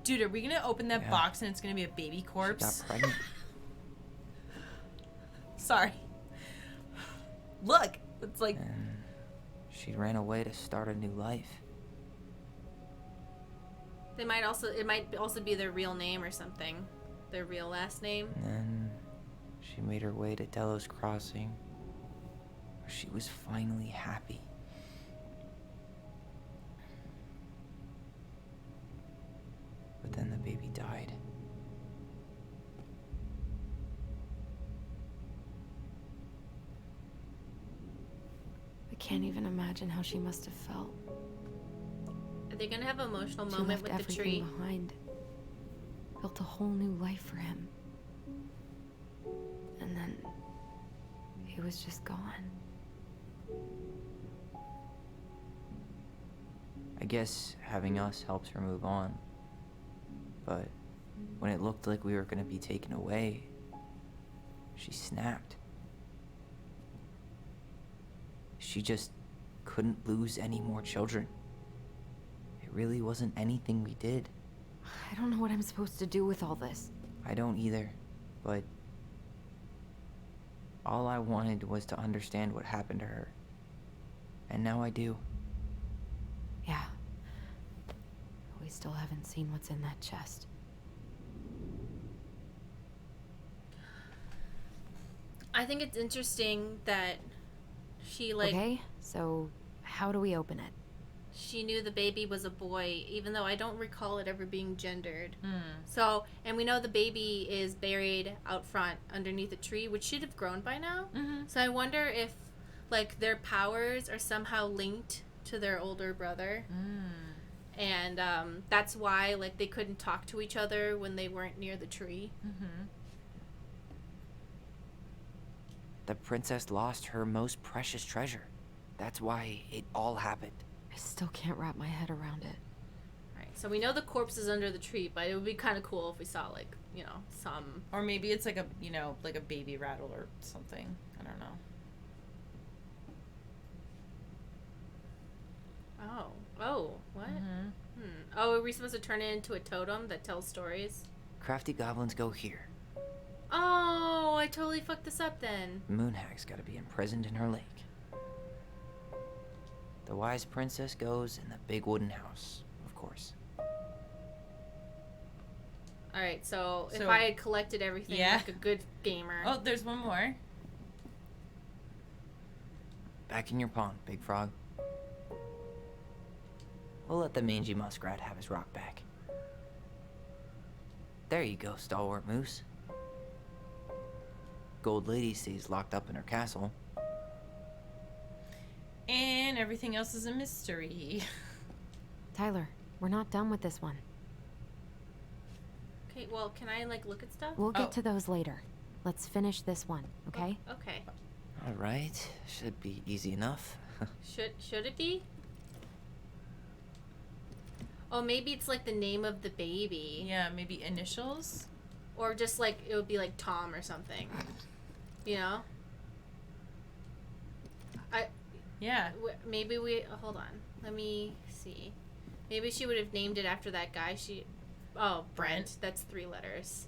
Speaker 2: Dude, are we gonna open that
Speaker 4: Yeah.
Speaker 2: box and it's gonna be a baby
Speaker 4: She
Speaker 2: corpse?
Speaker 4: got pregnant.
Speaker 2: Sorry. Look, it's like
Speaker 4: And she ran away to start a new life.
Speaker 5: They might also. It might also be their real name or something. Their real last name.
Speaker 4: And then she made her way to Delos Crossing, where she was finally happy. But then the baby died.
Speaker 1: I can't even imagine how she must have felt.
Speaker 5: Are they gonna have an emotional
Speaker 1: She
Speaker 5: moment
Speaker 1: left
Speaker 5: with the
Speaker 1: everything
Speaker 5: tree?
Speaker 1: behind. Built a whole new life for him. And then he was just gone.
Speaker 4: I guess having us helped her move on. But when it looked like we were going to be taken away, she snapped. She just couldn't lose any more children. It really wasn't anything we did.
Speaker 1: I don't know what I'm supposed to do with all this.
Speaker 4: I don't either, but all I wanted was to understand what happened to her. And now I do.
Speaker 1: Yeah. We still haven't seen what's in that chest.
Speaker 5: I think it's interesting that she like
Speaker 1: Okay, so how do we open it?
Speaker 5: she knew the baby was a boy, even though I don't recall it ever being gendered.
Speaker 2: Hmm.
Speaker 5: So, and we know the baby is buried out front underneath a tree, which should have grown by now.
Speaker 2: Mm-hmm.
Speaker 5: So I wonder if, like, their powers are somehow linked to their older brother, and that's why, like, they couldn't talk to each other when they weren't near the tree.
Speaker 2: Mm-hmm.
Speaker 4: The princess lost her most precious treasure. That's why it all happened.
Speaker 1: I still can't wrap my head around it.
Speaker 5: Right. So we know the corpse is under the tree, but it would be kind of cool if we saw, like, you know, some.
Speaker 2: Or maybe it's like a, you know, like a baby rattle or something. I don't know.
Speaker 5: Oh, what?
Speaker 2: Mm-hmm.
Speaker 5: Oh, are we supposed to turn it into a totem that tells stories?
Speaker 4: Crafty goblins go here.
Speaker 5: Oh, I totally fucked this up then.
Speaker 4: Moonhag's gotta be imprisoned in her lake. The wise princess goes in the big wooden house, of course.
Speaker 5: Alright, so if
Speaker 2: So-
Speaker 5: I had collected everything
Speaker 2: Yeah.
Speaker 5: like a good gamer.
Speaker 2: Oh, there's one more.
Speaker 4: Back in your pond, Big Frog. We'll let the mangy muskrat have his rock back. There you go, stalwart moose. Gold Lady stays locked up in her castle.
Speaker 2: And everything else is a mystery.
Speaker 1: Tyler, we're not done with this one.
Speaker 5: Okay, well, can I, like, look at stuff?
Speaker 1: We'll get
Speaker 2: Oh.
Speaker 1: to those later. Let's finish this one, okay?
Speaker 5: Okay.
Speaker 4: All right, should be easy enough.
Speaker 5: Should it be? Oh, maybe it's like the name of the baby.
Speaker 2: Yeah, maybe initials.
Speaker 5: Or just like, it would be like Tom or something. You know?
Speaker 2: Yeah.
Speaker 5: Maybe we... hold on. Let me see. Maybe she would have named it after that guy. Oh, Brent. That's 3 letters.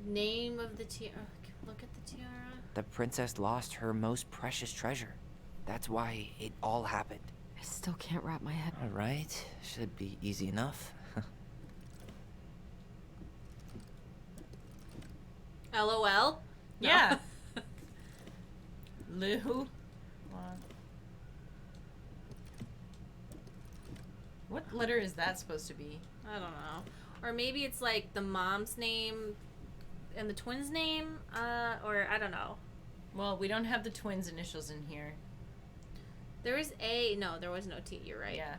Speaker 5: Name of the tiara. Look at the tiara.
Speaker 4: The princess lost her most precious treasure. That's why it all happened.
Speaker 1: I still can't wrap my head.
Speaker 4: All right, should be easy enough.
Speaker 5: LOL?
Speaker 2: Yeah. Lou. What letter is that supposed to be?
Speaker 5: I don't know. Or maybe it's like the mom's name and the twins' name, or I don't know.
Speaker 2: Well, we don't have the twins' initials in here.
Speaker 5: There was no, there was no T, you're right.
Speaker 2: Yeah.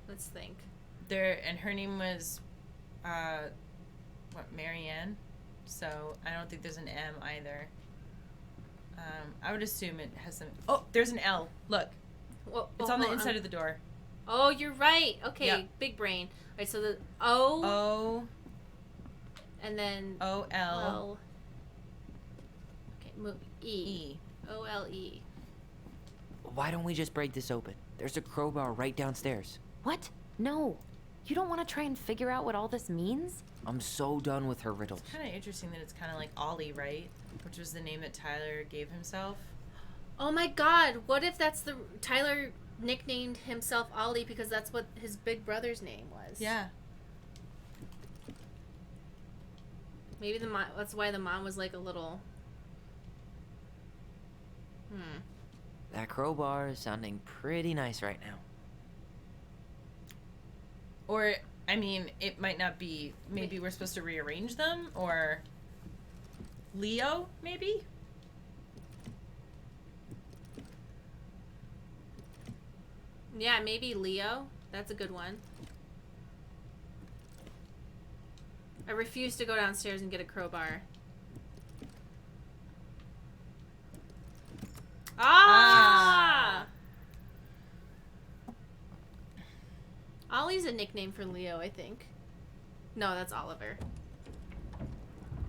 Speaker 5: Let's think.
Speaker 2: And her name was, Marianne? So, I don't think there's an M either. I would assume it has some... Oh, there's an L. Look. It's on the inside of the door.
Speaker 5: Oh, you're right. Okay,
Speaker 2: Yep.
Speaker 5: Big brain. All right, so the O...
Speaker 2: O...
Speaker 5: And then...
Speaker 2: O-L...
Speaker 5: L... Okay, move. E.
Speaker 2: E.
Speaker 5: O-L-E.
Speaker 4: Why don't we just break this open? There's a crowbar right downstairs.
Speaker 1: What? No. You don't want to try and figure out what all this means?
Speaker 4: I'm so done with her riddles.
Speaker 2: It's kind of interesting that it's kind of like Ollie, right? Which was the name that Tyler gave himself.
Speaker 5: Oh my god, what if that's the... Tyler nicknamed himself Ollie because that's what his big brother's name was.
Speaker 2: Yeah.
Speaker 5: Maybe that's why the mom was like a little...
Speaker 4: That crowbar is sounding pretty nice right now.
Speaker 2: Or, I mean, it might not be... Maybe we're supposed to rearrange them? Or... Leo, maybe?
Speaker 5: Yeah, maybe Leo. That's a good one. I refuse to go downstairs and get a crowbar. Ah! Ollie's a nickname for Leo, I think. No, that's Oliver.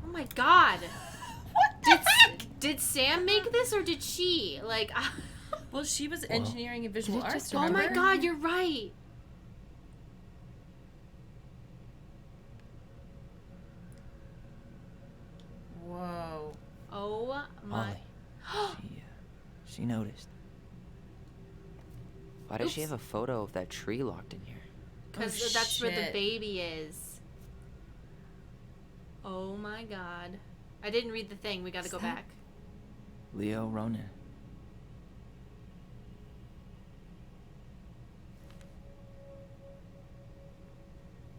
Speaker 5: Oh my god! Did Sam make this or did she? Like,
Speaker 2: Well, she was engineering and visual
Speaker 1: Did it
Speaker 2: arts,
Speaker 1: just-
Speaker 5: oh
Speaker 2: remember?
Speaker 5: my god, you're right.
Speaker 2: Whoa.
Speaker 5: Oh my.
Speaker 4: Ollie. She noticed. Why does she
Speaker 5: Oops.
Speaker 4: have a photo of that tree locked in here?
Speaker 5: Because
Speaker 2: Oh,
Speaker 5: that's where the
Speaker 2: shit.
Speaker 5: baby is. Oh my god. I didn't read the thing. We gotta go back.
Speaker 4: Leo Ronan.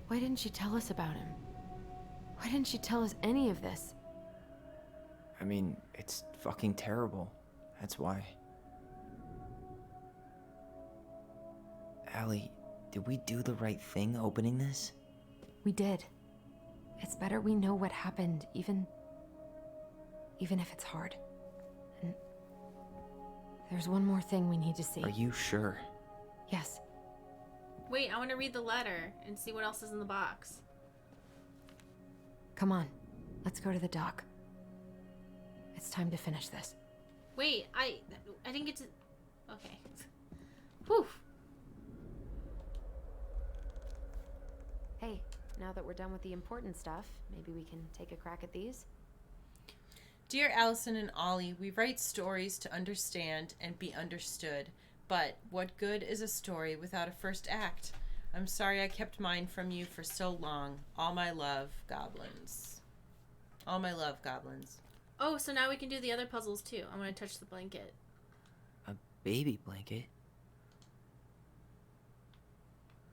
Speaker 1: Why didn't she tell us about him? Why didn't she tell us any of this?
Speaker 4: I mean, it's fucking terrible. That's why. Allie, did we do the right thing opening this?
Speaker 1: We did. It's better we know what happened, even if it's hard. And there's one more thing we need to see.
Speaker 4: Are you sure?
Speaker 1: Yes.
Speaker 5: Wait, I want to read the letter and see what else is in the box.
Speaker 1: Come on. Let's go to the dock. It's time to finish this.
Speaker 5: Wait, I didn't get to... Okay. Whew.
Speaker 1: Hey, now that we're done with the important stuff, maybe we can take a crack at these?
Speaker 2: Dear Allison and Ollie, we write stories to understand and be understood. But what good is a story without a first act? I'm sorry I kept mine from you for so long. All my love, goblins. All my love, goblins.
Speaker 5: Oh, so now we can do the other puzzles too. I'm going to touch the blanket.
Speaker 4: A baby blanket?